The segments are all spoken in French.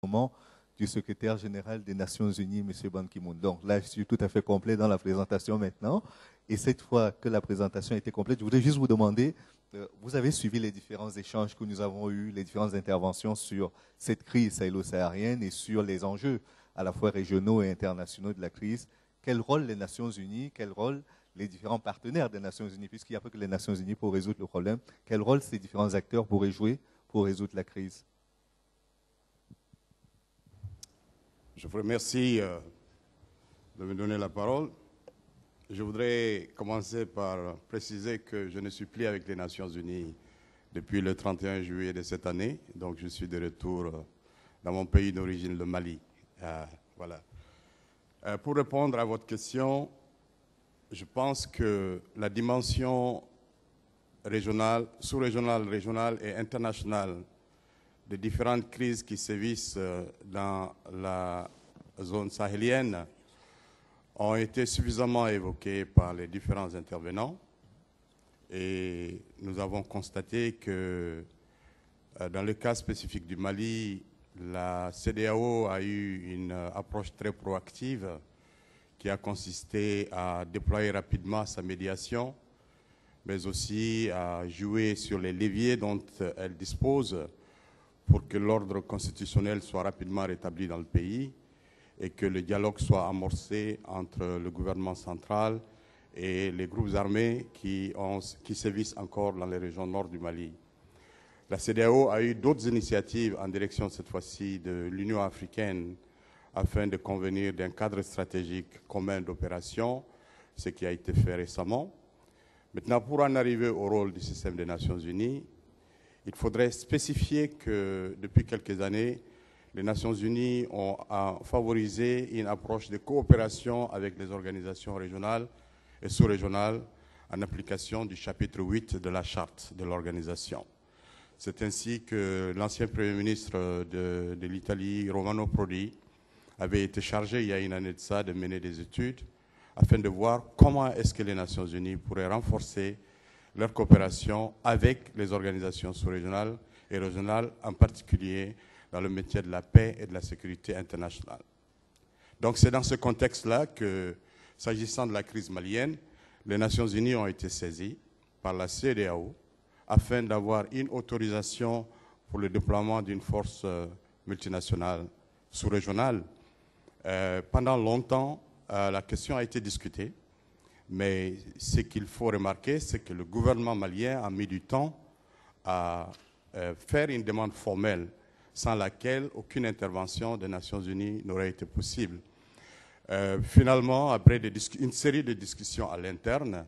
moment du secrétaire général des Nations Unies, M. Ban Ki-moon. Donc là, je suis tout à fait complet dans la présentation maintenant. Et cette fois que la présentation était complète, je voudrais juste vous demander, vous avez suivi les différents échanges que nous avons eus, les différentes interventions sur cette crise sahélo-saharienne et sur les enjeux à la fois régionaux et internationaux de la crise. Quel rôle les Nations Unies, quel rôle les différents partenaires des Nations Unies, puisqu'il n'y a pas que les Nations Unies pour résoudre le problème, quel rôle ces différents acteurs pourraient jouer pour résoudre la crise? Je vous remercie de me donner la parole. Je voudrais commencer par préciser que je ne suis plus avec les Nations Unies depuis le 31 juillet de cette année. Donc je suis de retour dans mon pays d'origine, le Mali. Voilà. Pour répondre à votre question, je pense que la dimension régionale, sous-régionale, régionale et internationale des différentes crises qui sévissent dans la zone sahélienne ont été suffisamment évoquées par les différents intervenants. Et nous avons constaté que dans le cas spécifique du Mali, la CEDEAO a eu une approche très proactive qui a consisté à déployer rapidement sa médiation, mais aussi à jouer sur les leviers dont elle dispose pour que l'ordre constitutionnel soit rapidement rétabli dans le pays et que le dialogue soit amorcé entre le gouvernement central et les groupes armés qui sévissent encore dans les régions nord du Mali. La CEDEAO a eu d'autres initiatives en direction cette fois-ci de l'Union africaine afin de convenir d'un cadre stratégique commun d'opération, ce qui a été fait récemment. Maintenant, pour en arriver au rôle du système des Nations Unies, il faudrait spécifier que depuis quelques années, les Nations Unies ont favorisé une approche de coopération avec les organisations régionales et sous-régionales en application du chapitre 8 de la charte de l'organisation. C'est ainsi que l'ancien Premier ministre de l'Italie, Romano Prodi, avait été chargé il y a une année de ça de mener des études afin de voir comment est-ce que les Nations Unies pourraient renforcer leur coopération avec les organisations sous-régionales et régionales, en particulier dans le métier de la paix et de la sécurité internationale. Donc c'est dans ce contexte-là que, s'agissant de la crise malienne, les Nations Unies ont été saisies par la CEDEAO afin d'avoir une autorisation pour le déploiement d'une force multinationale sous-régionale. Pendant longtemps, la question a été discutée. Mais ce qu'il faut remarquer, c'est que le gouvernement malien a mis du temps à faire une demande formelle sans laquelle aucune intervention des Nations Unies n'aurait été possible. Finalement, après une série de discussions à l'interne,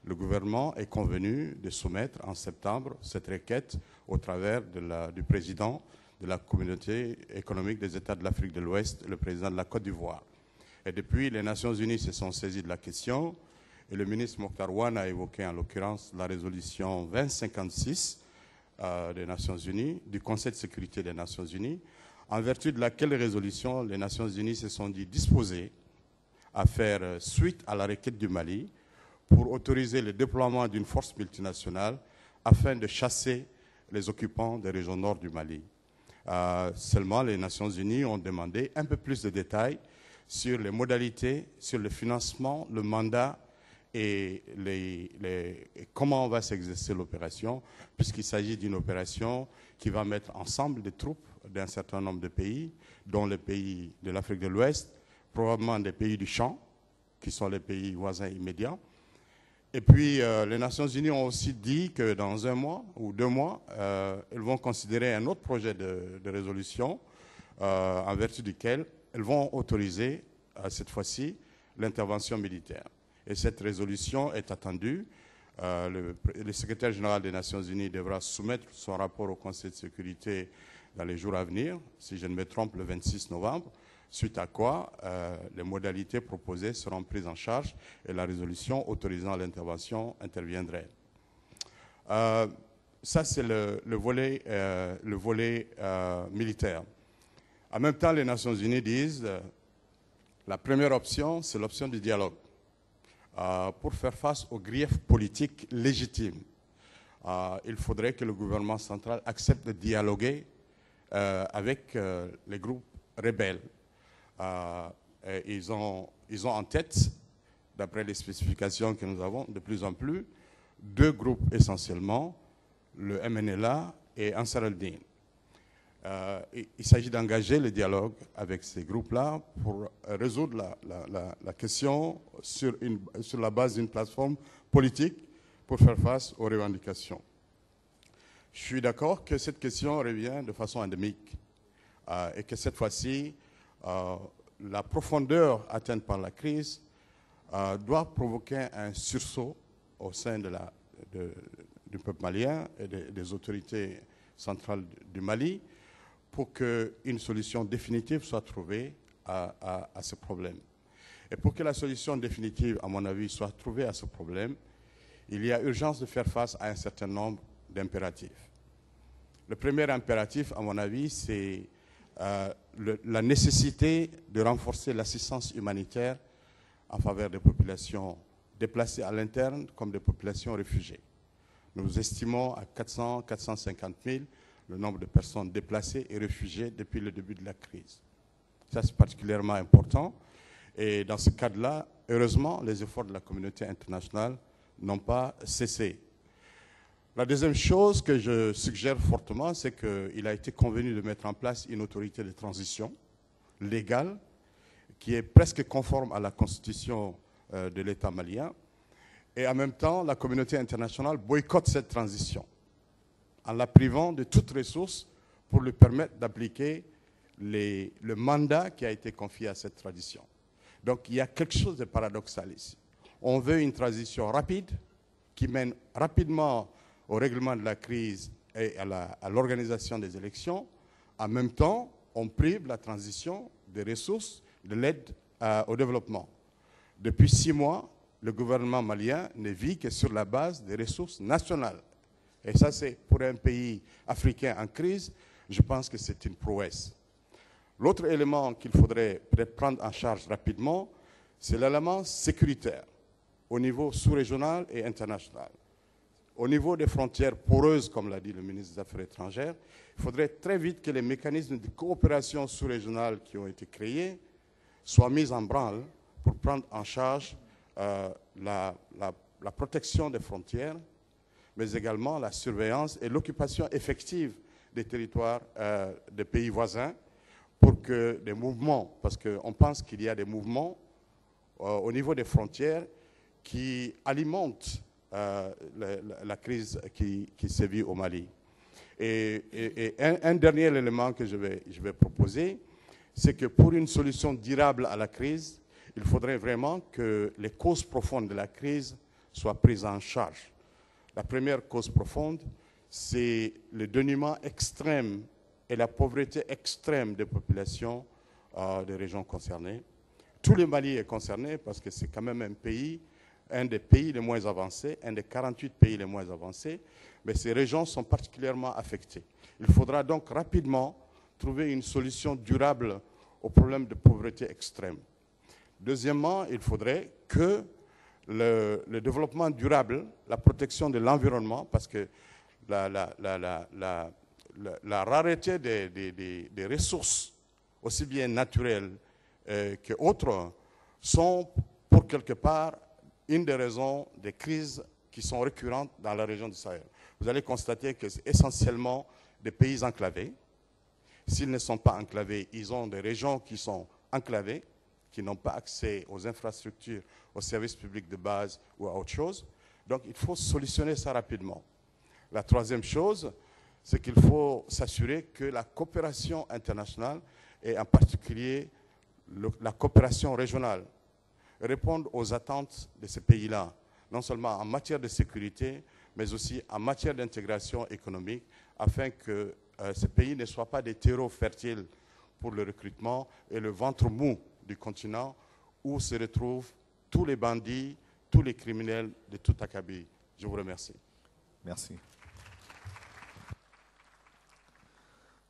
le gouvernement est convenu de soumettre en septembre cette requête au travers du président de la Communauté économique des États de l'Afrique de l'Ouest, le président de la Côte d'Ivoire. Et depuis, les Nations Unies se sont saisies de la question. Et le ministre Mokhtar Ouane a évoqué en l'occurrence la résolution 2056 des Nations Unies, du Conseil de sécurité des Nations Unies, en vertu de laquelle résolution les Nations Unies se sont dit disposées à faire suite à la requête du Mali pour autoriser le déploiement d'une force multinationale afin de chasser les occupants des régions nord du Mali. Seulement, les Nations Unies ont demandé un peu plus de détails sur les modalités, sur le financement, le mandat et comment va s'exercer l'opération, puisqu'il s'agit d'une opération qui va mettre ensemble des troupes d'un certain nombre de pays, dont les pays de l'Afrique de l'Ouest, probablement des pays du champ, qui sont les pays voisins immédiats. Et puis, les Nations Unies ont aussi dit que dans 1 mois ou 2 mois, elles vont considérer un autre projet de résolution en vertu duquel elles vont autoriser, cette fois-ci, l'intervention militaire. Et cette résolution est attendue. Le secrétaire général des Nations Unies devra soumettre son rapport au Conseil de sécurité dans les jours à venir, si je ne me trompe, le 26 novembre, suite à quoi les modalités proposées seront prises en charge et la résolution autorisant l'intervention interviendrait. Ça, c'est le volet militaire. En même temps, les Nations Unies disent la première option, c'est l'option du dialogue. Pour faire face aux griefs politiques légitimes, il faudrait que le gouvernement central accepte de dialoguer avec les groupes rebelles. Ils ont en tête, d'après les spécifications que nous avons de plus en plus, deux groupes essentiellement, le MNLA et Ansar al-Din. Il s'agit d'engager le dialogue avec ces groupes-là pour résoudre la question sur la base d'une plateforme politique pour faire face aux revendications. Je suis d'accord que cette question revient de façon endémique et que cette fois-ci, la profondeur atteinte par la crise doit provoquer un sursaut au sein du peuple malien et des autorités centrales du Mali pour qu'une solution définitive soit trouvée à ce problème. Et pour que la solution définitive, à mon avis, soit trouvée à ce problème, il y a urgence de faire face à un certain nombre d'impératifs. Le premier impératif, à mon avis, c'est la nécessité de renforcer l'assistance humanitaire en faveur des populations déplacées à l'interne comme des populations réfugiées. Nous estimons à 400 450 000 le nombre de personnes déplacées et réfugiées depuis le début de la crise. Ça, c'est particulièrement important. Et dans ce cadre-là, heureusement, les efforts de la communauté internationale n'ont pas cessé. La deuxième chose que je suggère fortement, c'est qu'il a été convenu de mettre en place une autorité de transition légale qui est presque conforme à la constitution de l'État malien. Et en même temps, la communauté internationale boycotte cette transition en la privant de toute ressource pour lui permettre d'appliquer le mandat qui a été confié à cette transition. Donc il y a quelque chose de paradoxal ici. On veut une transition rapide qui mène rapidement au règlement de la crise et à l'organisation des élections. En même temps, on prive la transition des ressources de l'aide au développement. Depuis 6 mois, le gouvernement malien ne vit que sur la base des ressources nationales. Et ça, c'est pour un pays africain en crise, je pense que c'est une prouesse. L'autre élément qu'il faudrait peut-être prendre en charge rapidement, c'est l'élément sécuritaire au niveau sous-régional et international. Au niveau des frontières poreuses, comme l'a dit le ministre des Affaires étrangères, il faudrait très vite que les mécanismes de coopération sous-régionale qui ont été créés soient mis en branle pour prendre en charge la protection des frontières, mais également la surveillance et l'occupation effective des territoires des pays voisins pour que des mouvements, parce qu'on pense qu'il y a des mouvements au niveau des frontières qui alimentent la crise qui sévit au Mali. Et un dernier élément que je vais proposer, c'est que pour une solution durable à la crise, il faudrait vraiment que les causes profondes de la crise soient prises en charge. La première cause profonde, c'est le dénuement extrême et la pauvreté extrême des populations des régions concernées. Tout le Mali est concerné parce que c'est quand même un des pays les moins avancés, un des 48 pays les moins avancés, mais ces régions sont particulièrement affectées. Il faudra donc rapidement trouver une solution durable au problème de pauvreté extrême. Deuxièmement, il faudrait que le développement durable, la protection de l'environnement, parce que la rareté des ressources, aussi bien naturelles qu'autres, sont pour quelque part une des raisons des crises qui sont récurrentes dans la région du Sahel. Vous allez constater que c'est essentiellement des pays enclavés. S'ils ne sont pas enclavés, ils ont des régions qui sont enclavées, qui n'ont pas accès aux infrastructures, aux services publics de base ou à autre chose. Donc il faut solutionner ça rapidement. La troisième chose, c'est qu'il faut s'assurer que la coopération internationale, et en particulier la coopération régionale, répondent aux attentes de ces pays-là, non seulement en matière de sécurité, mais aussi en matière d'intégration économique, afin que ces pays ne soient pas des terreaux fertiles pour le recrutement et le ventre mou du continent où se retrouvent tous les bandits, tous les criminels de tout acabit. Je vous remercie. Merci.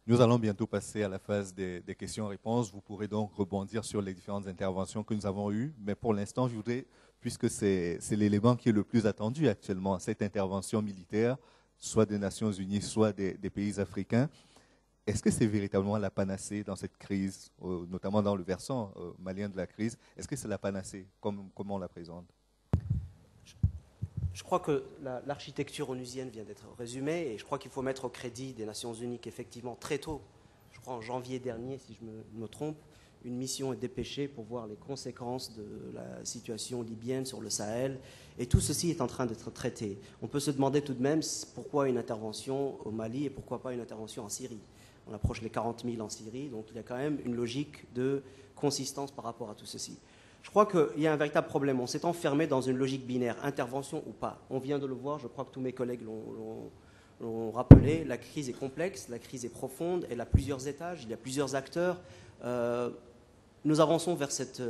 Nous allons bientôt passer à la phase des questions-réponses. Vous pourrez donc rebondir sur les différentes interventions que nous avons eues. Mais pour l'instant, je voudrais, puisque c'est l'élément qui est le plus attendu actuellement, cette intervention militaire, soit des Nations Unies, soit des pays africains, est-ce que c'est véritablement la panacée dans cette crise, notamment dans le versant malien de la crise? Est-ce que c'est la panacée, comme on la présente? Je crois que l'architecture onusienne vient d'être résumée et je crois qu'il faut mettre au crédit des Nations Unies qu'effectivement très tôt, je crois en janvier dernier si je me trompe, une mission est dépêchée pour voir les conséquences de la situation libyenne sur le Sahel et tout ceci est en train d'être traité. On peut se demander tout de même pourquoi une intervention au Mali et pourquoi pas une intervention en Syrie. On approche les 40 000 en Syrie, donc il y a quand même une logique de consistance par rapport à tout ceci. Je crois qu'il y a un véritable problème. On s'est enfermé dans une logique binaire, intervention ou pas. On vient de le voir, je crois que tous mes collègues l'ont rappelé. La crise est complexe, la crise est profonde, elle a plusieurs étages, il y a plusieurs acteurs. Nous avançons vers cette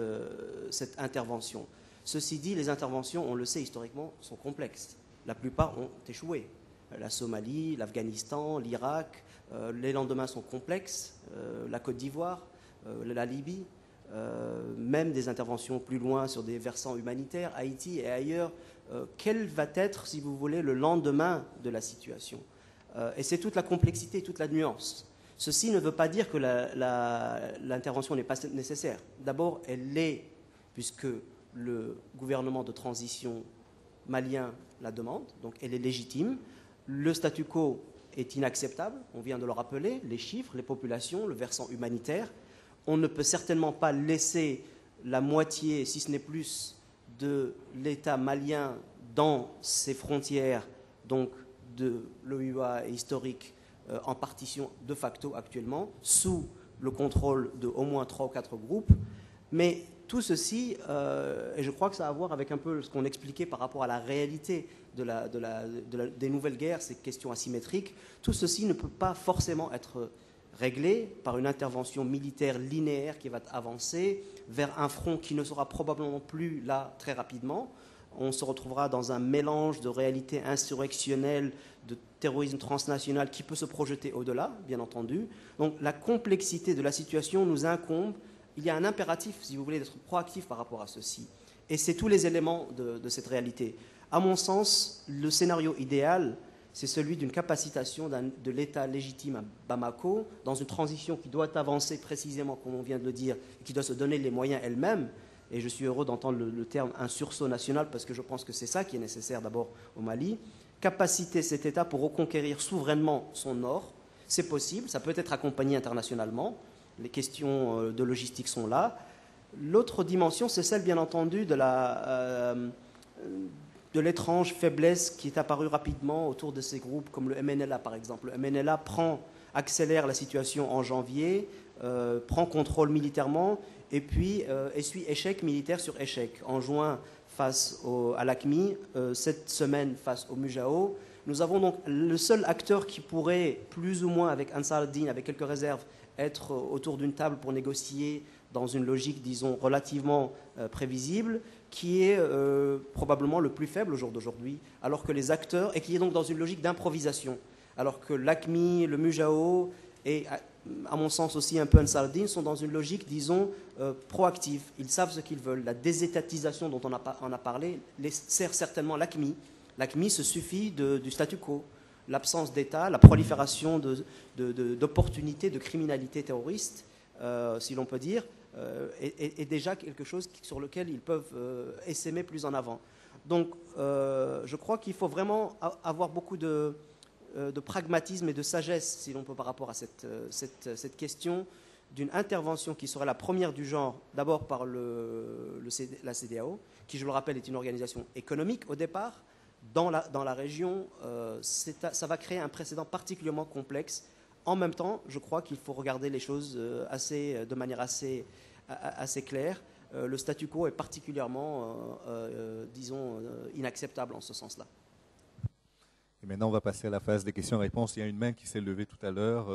intervention. Ceci dit, les interventions, on le sait historiquement, sont complexes. La plupart ont échoué. La Somalie, l'Afghanistan, l'Irak, les lendemains sont complexes. La Côte d'Ivoire, la Libye. Même des interventions plus loin sur des versants humanitaires, Haïti et ailleurs, quel va être, si vous voulez, le lendemain de la situation? Et c'est toute la complexité, toute la nuance. Ceci ne veut pas dire que l'intervention n'est pas nécessaire. D'abord, elle l'est, puisque le gouvernement de transition malien la demande, donc elle est légitime. Le statu quo est inacceptable, on vient de le rappeler, les chiffres, les populations, le versant humanitaire. On ne peut certainement pas laisser la moitié, si ce n'est plus, de l'État malien dans ses frontières, donc de l'OUA historique, en partition de facto actuellement, sous le contrôle de au moins 3 ou 4 groupes. Mais tout ceci, et je crois que ça a à voir avec un peu ce qu'on expliquait par rapport à la réalité des nouvelles guerres, ces questions asymétriques, tout ceci ne peut pas forcément être réglé par une intervention militaire linéaire qui va avancer vers un front qui ne sera probablement plus là très rapidement. On se retrouvera dans un mélange de réalités insurrectionnelles, de terrorisme transnational qui peut se projeter au-delà, bien entendu. Donc la complexité de la situation nous incombe. Il y a un impératif, si vous voulez, d'être proactif par rapport à ceci. Et c'est tous les éléments de cette réalité. À mon sens, le scénario idéal, c'est celui d'une capacitation de l'État légitime à Bamako, dans une transition qui doit avancer précisément, comme on vient de le dire, et qui doit se donner les moyens elle-même. Et je suis heureux d'entendre le terme un sursaut national, parce que je pense que c'est ça qui est nécessaire d'abord au Mali. Capaciter cet État pour reconquérir souverainement son nord, c'est possible, ça peut être accompagné internationalement. Les questions de logistique sont là. L'autre dimension, c'est celle, bien entendu, de l'étrange faiblesse qui est apparue rapidement autour de ces groupes, comme le MNLA par exemple. Le MNLA accélère la situation en janvier, prend contrôle militairement, et puis essuie échec militaire sur échec. En juin, face à l'AQMI, cette semaine face au Mujao. Nous avons donc le seul acteur qui pourrait, plus ou moins avec Ansar al-Din, avec quelques réserves, être autour d'une table pour négocier dans une logique, disons, relativement prévisible, qui est probablement le plus faible au jour d'aujourd'hui, alors que les acteurs, et qui est donc dans une logique d'improvisation, alors que l'AQMI, le Mujao, et à mon sens aussi un peu Ansar al-Din, sont dans une logique, disons, proactive. Ils savent ce qu'ils veulent. La désétatisation dont on a parlé les sert certainement l'AQMI. L'AQMI se suffit du statu quo. L'absence d'État, la prolifération d'opportunités de criminalité terroriste, si l'on peut dire, est déjà quelque chose sur lequel ils peuvent essaimer plus en avant. Donc, je crois qu'il faut vraiment avoir beaucoup de pragmatisme et de sagesse, si l'on peut, par rapport à cette question d'une intervention qui serait la première du genre, d'abord par la CEDEAO, qui, je le rappelle, est une organisation économique au départ. Dans la région, ça va créer un précédent particulièrement complexe. En même temps, je crois qu'il faut regarder les choses de manière assez claire. Le statu quo est particulièrement, disons, inacceptable en ce sens-là. Et maintenant, on va passer à la phase des questions-réponses. Il y a une main qui s'est levée tout à l'heure.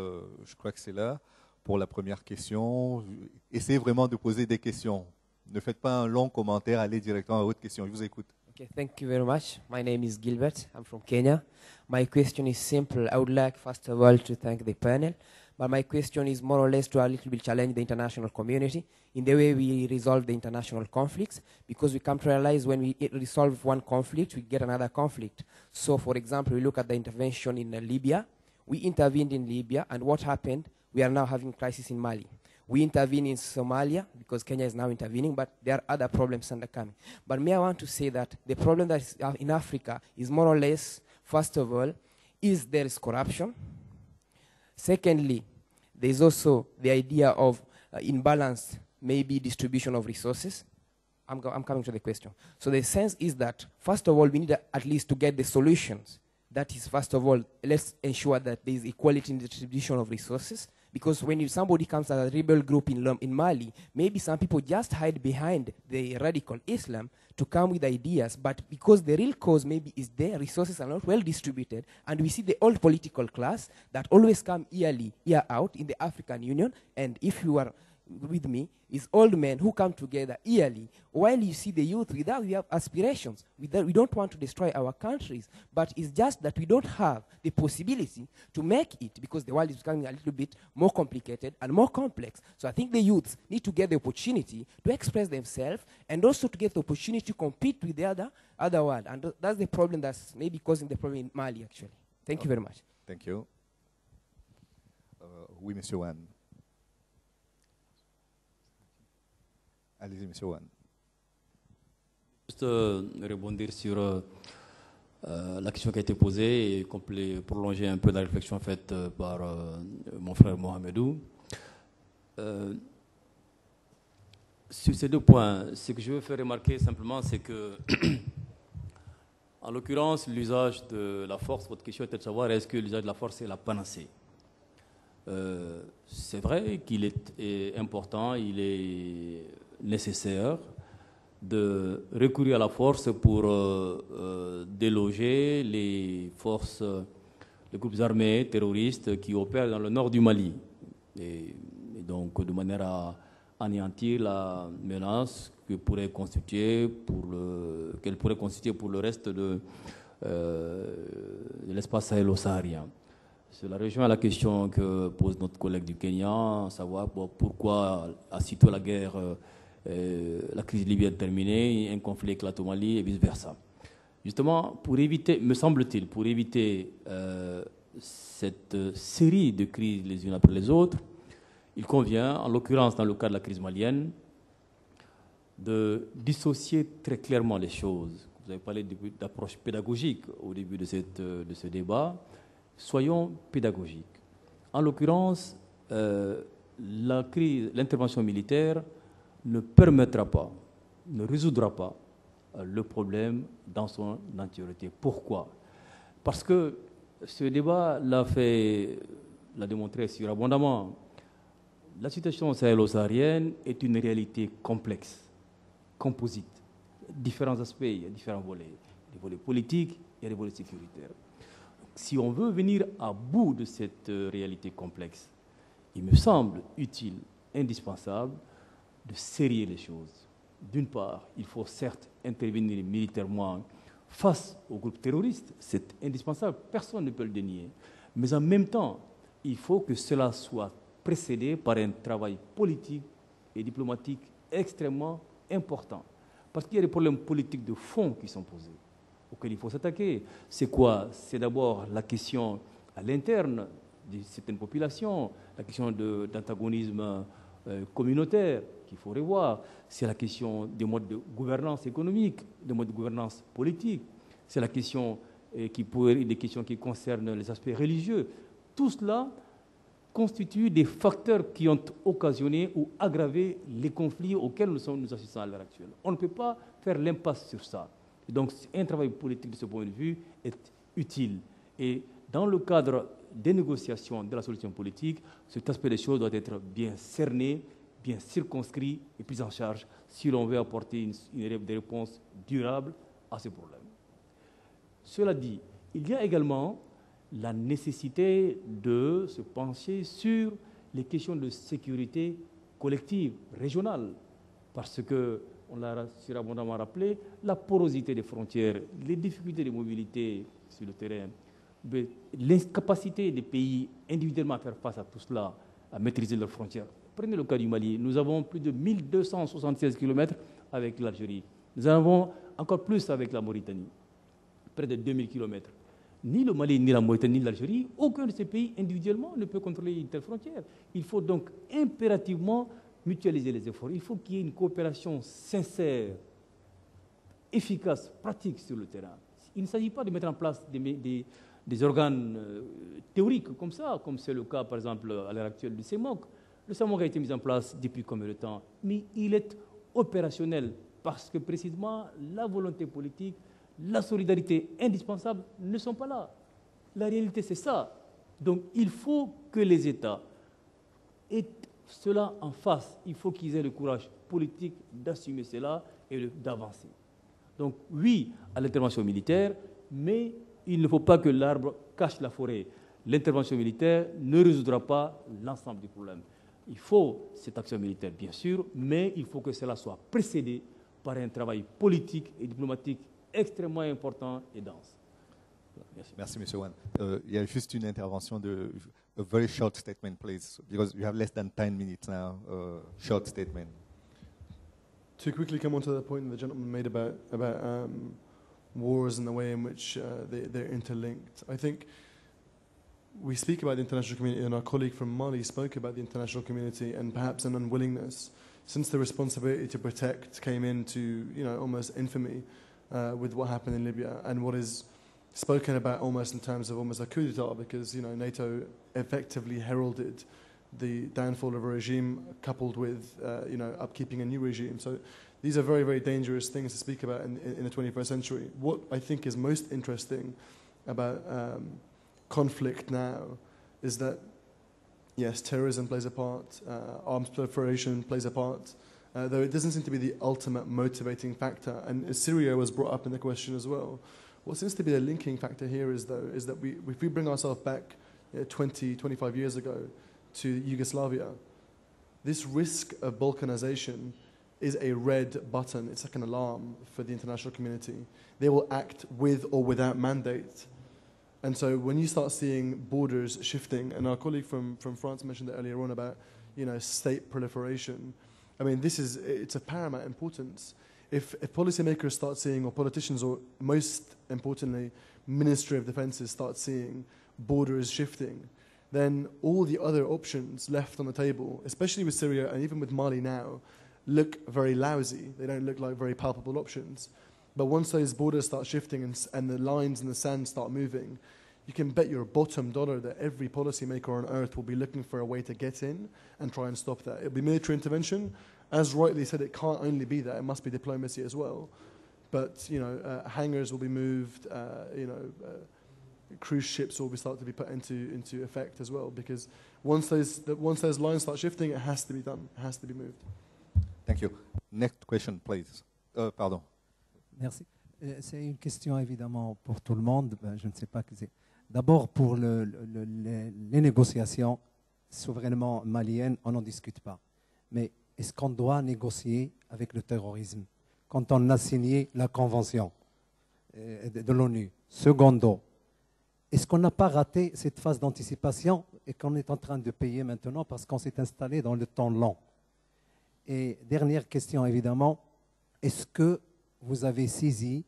Je crois que c'est là. Pour la première question, essayez vraiment de poser des questions. Ne faites pas un long commentaire, allez directement à votre question. Je vous écoute. Okay, thank you very much. My name is Gilbert. I'm from Kenya. My question is simple. I would like, first of all, to thank the panel. But my question is more or less to a little bit challenge the international community in the way we resolve the international conflicts, because we come to realize when we resolve one conflict, we get another conflict. So, for example, we look at the intervention in Libya, We intervened in Libya, and what happened? We are now having crisis in Mali. We intervene in Somalia because Kenya is now intervening, but there are other problems undercoming. But me, I want to say that the problem that is in Africa is more or less, first of all, there is corruption. Secondly, there is also the idea of imbalanced, maybe distribution of resources. I'm coming to the question. So the sense is that, first of all, we need at least to get the solutions. That is, first of all, let's ensure that there is equality in the distribution of resources. Because when somebody comes as a rebel group in Mali, maybe some people just hide behind the radical Islam to come with ideas, but because the real cause maybe is their resources are not well distributed, and we see the old political class that always come yearly, year out in the African Union, and if you are with me, is old men who come together yearly, while you see the youth we have aspirations. We don't want to destroy our countries, but it's just that we don't have the possibility to make it because the world is becoming a little bit more complicated and more complex. So I think the youths need to get the opportunity to express themselves and also to get the opportunity to compete with the other world. And that's the problem that's maybe causing the problem in Mali, actually. Thank you very much. Thank you. Oui, Monsieur Wan. Allez-y, Monsieur Wan. Juste rebondir sur la question qui a été posée et prolonger un peu la réflexion faite par mon frère Mohamedou. Sur ces deux points, ce que je veux faire remarquer simplement, c'est que, en l'occurrence, l'usage de la force, votre question était de savoir est-ce que l'usage de la force est la panacée. C'est vrai qu'il est important, il est nécessaire de recourir à la force pour déloger les forces, les groupes armés terroristes qui opèrent dans le nord du Mali et donc de manière à anéantir la menace qu'elle pourrait constituer pour le reste de l'espace sahélo-saharien. Cela rejoint la question que pose notre collègue du Kenya, à savoir pourquoi, aussitôt la guerre, la crise libyenne terminée, un conflit éclate au Mali et vice-versa. Justement, pour éviter, me semble-t-il, pour éviter cette série de crises les unes après les autres, il convient, en l'occurrence dans le cas de la crise malienne, de dissocier très clairement les choses. Vous avez parlé d'approche pédagogique au début de ce débat. Soyons pédagogiques. En l'occurrence, l'intervention militaire ne permettra pas, ne résoudra pas le problème dans son entièreté. Pourquoi? Parce que ce débat l'a démontré surabondamment. La situation sahélo-saharienne est une réalité complexe, composite, différents aspects, il y a différents volets. Des volets politiques, il y a des volets sécuritaires. Si on veut venir à bout de cette réalité complexe, il me semble utile, indispensable, de serrer les choses. D'une part, il faut certes intervenir militairement face aux groupes terroristes, c'est indispensable, personne ne peut le dénier. Mais en même temps, il faut que cela soit précédé par un travail politique et diplomatique extrêmement important. Parce qu'il y a des problèmes politiques de fond qui sont posés, auxquels il faut s'attaquer. C'est quoi? C'est d'abord la question à l'interne de certaines populations, la question d'antagonisme communautaire qu'il faut revoir. C'est la question des modes de gouvernance économique, des modes de gouvernance politique. C'est la question des questions qui concernent les aspects religieux. Tout cela constituent des facteurs qui ont occasionné ou aggravé les conflits auxquels nous assistons à l'heure actuelle. On ne peut pas faire l'impasse sur ça. Et donc, un travail politique de ce point de vue est utile. Et dans le cadre des négociations de la solution politique, cet aspect des choses doit être bien cerné, bien circonscrit et pris en charge si l'on veut apporter des réponses durables à ces problèmes. Cela dit, il y a également la nécessité de se pencher sur les questions de sécurité collective, régionale, parce que, on l'a surabondamment rappelé, la porosité des frontières, les difficultés de mobilité sur le terrain, l'incapacité des pays individuellement à faire face à tout cela, à maîtriser leurs frontières. Prenez le cas du Mali, nous avons plus de 1276 km avec l'Algérie, nous en avons encore plus avec la Mauritanie, près de 2000 km. Ni le Mali, ni la Mauritanie, ni l'Algérie, aucun de ces pays individuellement ne peut contrôler une telle frontière. Il faut donc impérativement mutualiser les efforts. Il faut qu'il y ait une coopération sincère, efficace, pratique sur le terrain. Il ne s'agit pas de mettre en place des organes théoriques comme ça, comme c'est le cas par exemple à l'heure actuelle du CEMOC. Le CEMOC a été mis en place depuis combien de temps? Mais il est opérationnel parce que précisément la volonté politique, la solidarité indispensable ne sont pas là. La réalité c'est ça. Donc il faut que les États aient cela en face. Il faut qu'ils aient le courage politique d'assumer cela et d'avancer. Donc oui à l'intervention militaire, mais il ne faut pas que l'arbre cache la forêt. L'intervention militaire ne résoudra pas l'ensemble du problème. Il faut cette action militaire, bien sûr, mais il faut que cela soit précédé par un travail politique et diplomatique extrêmement important et dense. Merci. Merci, M. Wan. Il y a juste une intervention a very short statement, please, because you have less than 10 minutes now. Short statement. To quickly come on to the point the gentleman made about wars and the way in which they're interlinked. I think we speak about the international community, and our colleague from Mali spoke about the international community and perhaps an unwillingness, since the responsibility to protect came into almost infamy with what happened in Libya and what is spoken about almost in terms of almost a coup d'etat, because NATO effectively heralded the downfall of a regime coupled with upkeeping a new regime. So these are very, very dangerous things to speak about in the 21st century. What I think is most interesting about conflict now is that, yes, terrorism plays a part, arms proliferation plays a part, though it doesn't seem to be the ultimate motivating factor. And Syria was brought up in the question as well. What seems to be the linking factor here is that if we bring ourselves back 20, 25 years ago to Yugoslavia, this risk of balkanization is a red button. It's like an alarm for the international community. They will act with or without mandate. And so when you start seeing borders shifting, and our colleague from France mentioned it earlier on about state proliferation, I mean, it's a paramount importance. If policymakers start seeing, or politicians, or most importantly, Ministry of Defences start seeing borders shifting, then all the other options left on the table, especially with Syria and even with Mali now, look very lousy. They don't look like very palpable options. But once those borders start shifting and the lines in the sand start moving, you can bet your bottom dollar that every policymaker on earth will be looking for a way to get in and try and stop that. It'll be military intervention. As rightly said, it can't only be that. It must be diplomacy as well. But, hangars will be moved, cruise ships will start to be put into effect as well, because once those lines start shifting, it has to be done. It has to be moved. Thank you. Next question, please. Pardon. Merci. C'est une question évidemment pour tout le monde. Je ne sais pas que c'est. D'abord pour les négociations souverainement maliennes, on n'en discute pas. Mais est-ce qu'on doit négocier avec le terrorisme quand on a signé la convention de l'ONU? Secondo, est-ce qu'on n'a pas raté cette phase d'anticipation et qu'on est en train de payer maintenant parce qu'on s'est installé dans le temps long? Et dernière question évidemment, est-ce que vous avez saisi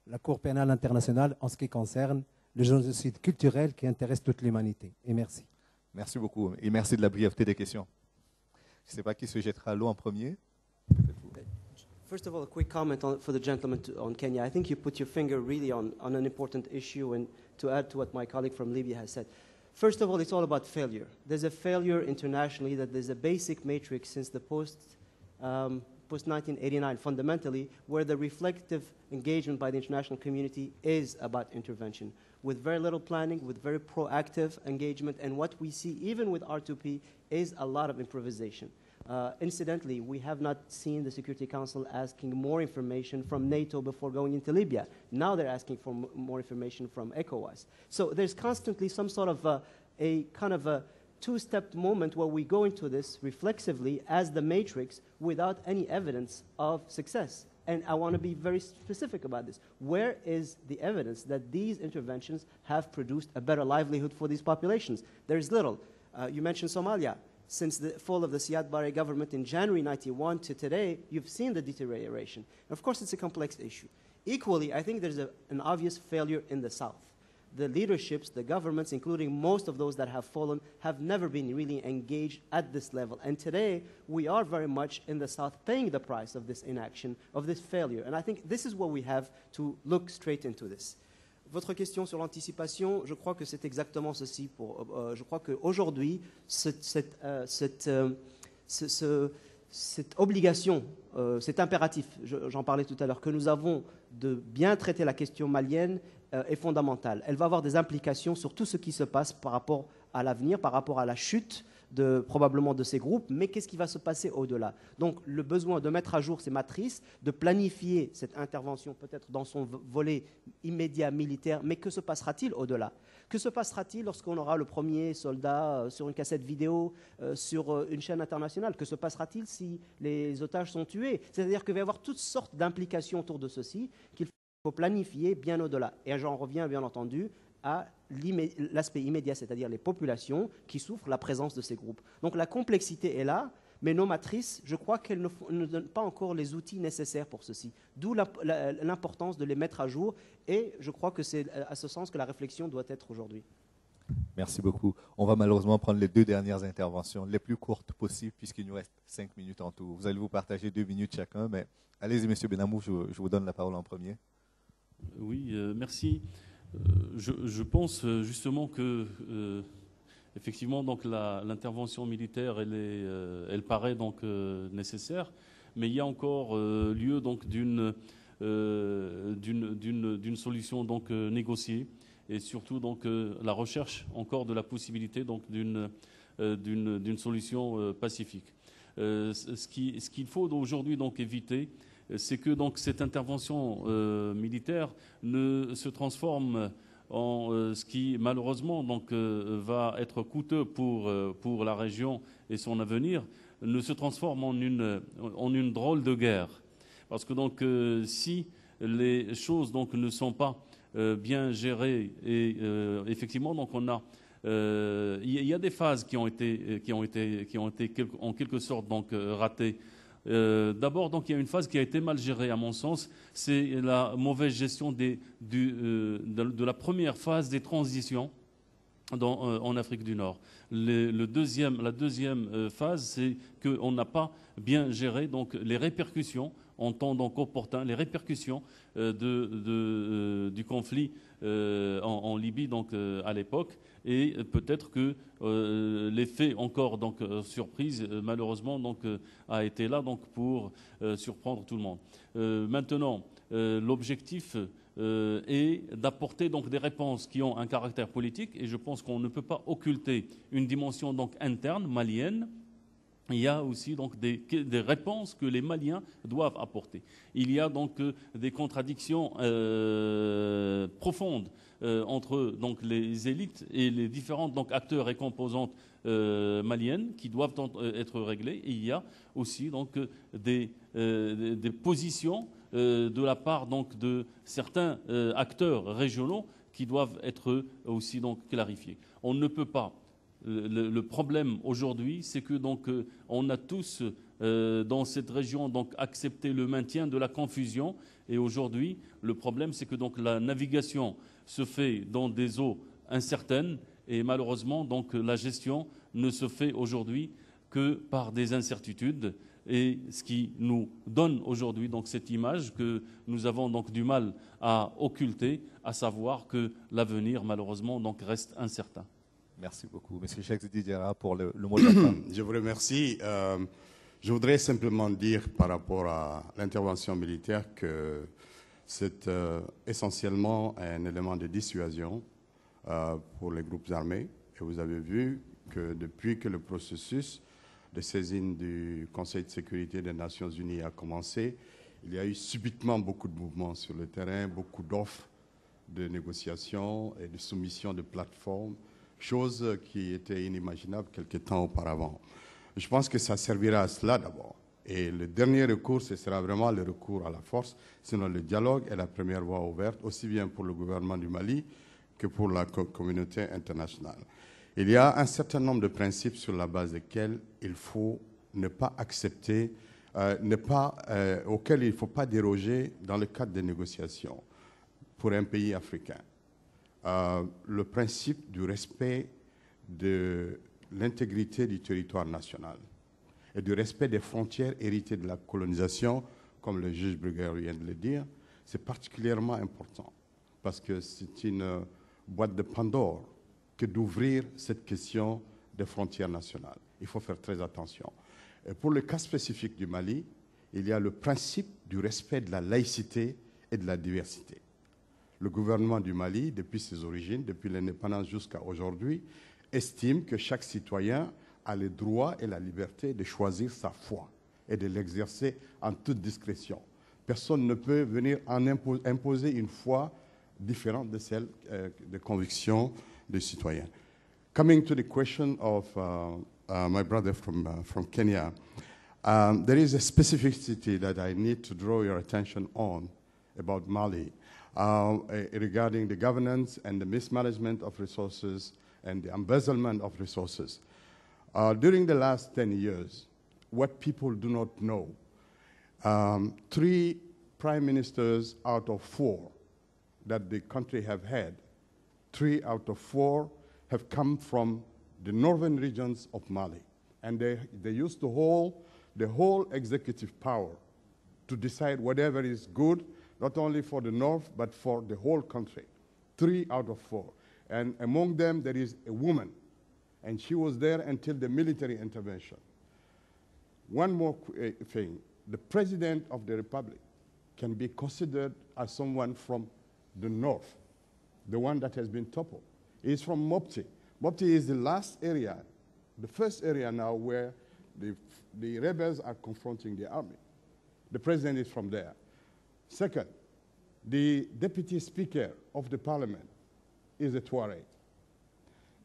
la Cour pénale internationale en ce qui concerne le génocide culturel qui intéresse toute l'humanité? Et merci. Merci beaucoup et merci de la brièveté des questions. Je ne sais pas qui se jettera à l'eau en premier. First of all, a quick comment for the gentleman on Kenya. I think you put your finger really on an important issue, and to add to what my colleague from Libya has said. First of all, it's all about failure. There's a failure internationally that there's a basic matrix since the post-1989, fundamentally, where the reflective engagement by the international community is about intervention, with very little planning, with very proactive engagement, and what we see, even with R2P, is a lot of improvisation. Incidentally, we have not seen the Security Council asking more information from NATO before going into Libya. Now they're asking for more information from ECOWAS. So there's constantly some sort of a kind of a two-step moment where we go into this reflexively as the matrix without any evidence of success. And I want to be very specific about this. Where is the evidence that these interventions have produced a better livelihood for these populations? There is little. You mentioned Somalia. Since the fall of the Siad Barre government in January 91 to today, you've seen the deterioration. And of course, it's a complex issue. Equally, I think there's an obvious failure in the south. the leaderships, the governments, including most of those that have fallen, have never been really engaged at this level. And today, we are very much in the South paying the price of this inaction, of this failure. And I think this is where we have to look straight into this. Votre question sur l'anticipation, je crois que c'est exactement ceci. Je crois qu'aujourd'hui, cette obligation, cet impératif, j'en parlais tout à l'heure, que nous avons de bien traiter la question malienne est fondamentale. Elle va avoir des implications sur tout ce qui se passe par rapport à l'avenir, par rapport à la chute probablement de ces groupes, mais qu'est-ce qui va se passer au-delà? Donc le besoin de mettre à jour ces matrices, de planifier cette intervention peut-être dans son volet immédiat militaire, mais que se passera-t-il au-delà? Que se passera-t-il lorsqu'on aura le premier soldat sur une cassette vidéo, sur une chaîne internationale? Que se passera-t-il si les otages sont tués? C'est-à-dire qu'il va y avoir toutes sortes d'implications autour de ceci qu'il faut planifier bien au-delà. Et j'en reviens bien entendu à l'aspect immédiat, c'est-à-dire les populations qui souffrent la présence de ces groupes. Donc la complexité est là, mais nos matrices, je crois qu'elles ne donnent pas encore les outils nécessaires pour ceci. D'où l'importance de les mettre à jour, et je crois que c'est à ce sens que la réflexion doit être aujourd'hui. Merci beaucoup. On va malheureusement prendre les deux dernières interventions, les plus courtes possibles, puisqu'il nous reste 5 minutes en tout. Vous allez vous partager 2 minutes chacun, mais allez-y, M. Benamou, je vous donne la parole en premier. Oui, merci. Je pense justement que, effectivement, donc l'intervention militaire, elle paraît donc nécessaire, mais il y a encore lieu donc d'une solution donc négociée, et surtout donc la recherche encore de la possibilité donc d'une solution pacifique. Ce qu'il faut aujourd'hui donc éviter, c'est que donc cette intervention militaire ne se transforme en ce qui malheureusement donc va être coûteux pour la région et son avenir, ne se transforme en une drôle de guerre. Parce que donc si les choses donc ne sont pas bien gérées, et effectivement donc il y a des phases qui ont été en quelque sorte donc ratées. D'abord, donc, il y a une phase qui a été mal gérée, à mon sens, c'est la mauvaise gestion de la première phase des transitions en Afrique du Nord. La deuxième phase, c'est qu'on n'a pas bien géré donc, les répercussions en temps donc opportun, les répercussions du conflit en Libye donc, à l'époque, et peut-être que l'effet encore donc, surprise, malheureusement, donc, a été là donc, pour surprendre tout le monde. Maintenant, l'objectif est d'apporter donc, des réponses qui ont un caractère politique, et je pense qu'on ne peut pas occulter une dimension donc, interne, malienne. Il y a aussi donc des réponses que les Maliens doivent apporter. Il y a donc des contradictions profondes entre donc les élites et les différents donc acteurs et composantes maliennes qui doivent être réglées. Et il y a aussi donc des positions de la part donc de certains acteurs régionaux qui doivent être aussi donc clarifiées. On ne peut pas. Le problème aujourd'hui, c'est que donc on a tous dans cette région donc accepté le maintien de la confusion, et aujourd'hui le problème c'est que donc la navigation se fait dans des eaux incertaines, et malheureusement donc la gestion ne se fait aujourd'hui que par des incertitudes, et ce qui nous donne aujourd'hui donc cette image que nous avons donc du mal à occulter, à savoir que l'avenir malheureusement donc reste incertain. Merci beaucoup. Monsieur Cheikh Didiera pour le mot de la fin. Je vous remercie. Je voudrais simplement dire par rapport à l'intervention militaire que c'est essentiellement un élément de dissuasion pour les groupes armés. Et vous avez vu que depuis que le processus de saisine du Conseil de sécurité des Nations Unies a commencé, il y a eu subitement beaucoup de mouvements sur le terrain, beaucoup d'offres de négociations et de soumission de plateformes, chose qui était inimaginable quelque temps auparavant. Je pense que ça servira à cela d'abord. Et le dernier recours, ce sera vraiment le recours à la force, sinon le dialogue est la première voie ouverte, aussi bien pour le gouvernement du Mali que pour la communauté internationale. Il y a un certain nombre de principes sur la base desquels il faut ne pas accepter, auxquels il ne faut pas déroger dans le cadre des négociations pour un pays africain. le principe du respect de l'intégrité du territoire national et du respect des frontières héritées de la colonisation, comme le juge Bruguière vient de le dire, c'est particulièrement important parce que c'est une boîte de Pandore que d'ouvrir cette question des frontières nationales. Il faut faire très attention. Et pour le cas spécifique du Mali, il y a le principe du respect de la laïcité et de la diversité. Le gouvernement du Mali, depuis ses origines, depuis l'indépendance jusqu'à aujourd'hui, estime que chaque citoyen a le droit et la liberté de choisir sa foi et de l'exercer en toute discrétion. Personne ne peut venir imposer une foi différente de celle de conviction des citoyens. Coming to the question of my brother from Kenya, there is a specificity that I need to draw your attention on about Mali regarding the governance and the mismanagement of resources and the embezzlement of resources. During the last 10 years, what people do not know, 3 prime ministers out of 4 that the country have had, 3 out of 4 have come from the northern regions of Mali. And they used to hold the whole executive power to decide whatever is good, not only for the north, but for the whole country. 3 out of 4. And among them, there is a woman. And she was there until the military intervention. One more thing. The president of the republic can be considered as someone from the north, the one that has been toppled. He's from Mopti. Mopti is the last area, the first area now where the rebels are confronting the army. The president is from there. Second, the deputy speaker of the parliament is a Tuareg.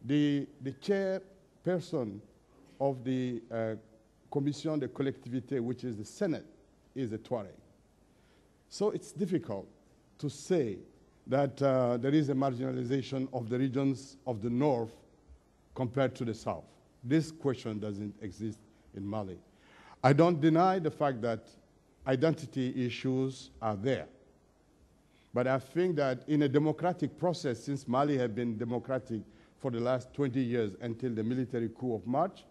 The chairperson of the Commission de Collectivité, which is the Senate, is a Tuareg. So it's difficult to say that there is a marginalization of the regions of the north compared to the south. This question doesn't exist in Mali. I don't deny the fact that identity issues are there. But I think that in a democratic process, since Mali has been democratic for the last 20 years until the military coup of March,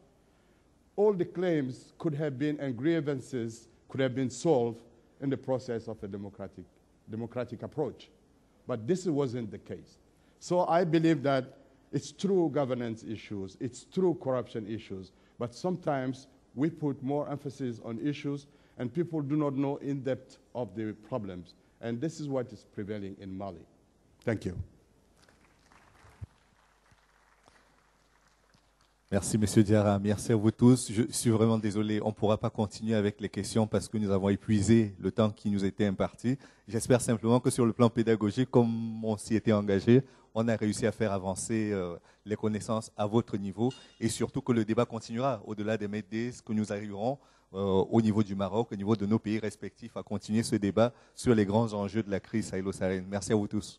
all the claims could have been and grievances could have been solved in the process of a democratic approach. But this wasn't the case. So I believe that it's true governance issues, it's true corruption issues, but sometimes we put more emphasis on issues and people do not know in depth of the problems. And this is what is prevailing in Mali. Thank you. Merci, Monsieur Diarra. Merci à vous tous. Je suis vraiment désolé, on ne pourra pas continuer avec les questions parce que nous avons épuisé le temps qui nous était imparti. J'espère simplement que sur le plan pédagogique, comme on s'y était engagé, on a réussi à faire avancer les connaissances à votre niveau et surtout que le débat continuera au-delà des MEDES, que nous arriverons au niveau du Maroc, au niveau de nos pays respectifs, à continuer ce débat sur les grands enjeux de la crise sahélo-saharienne. Merci à vous tous.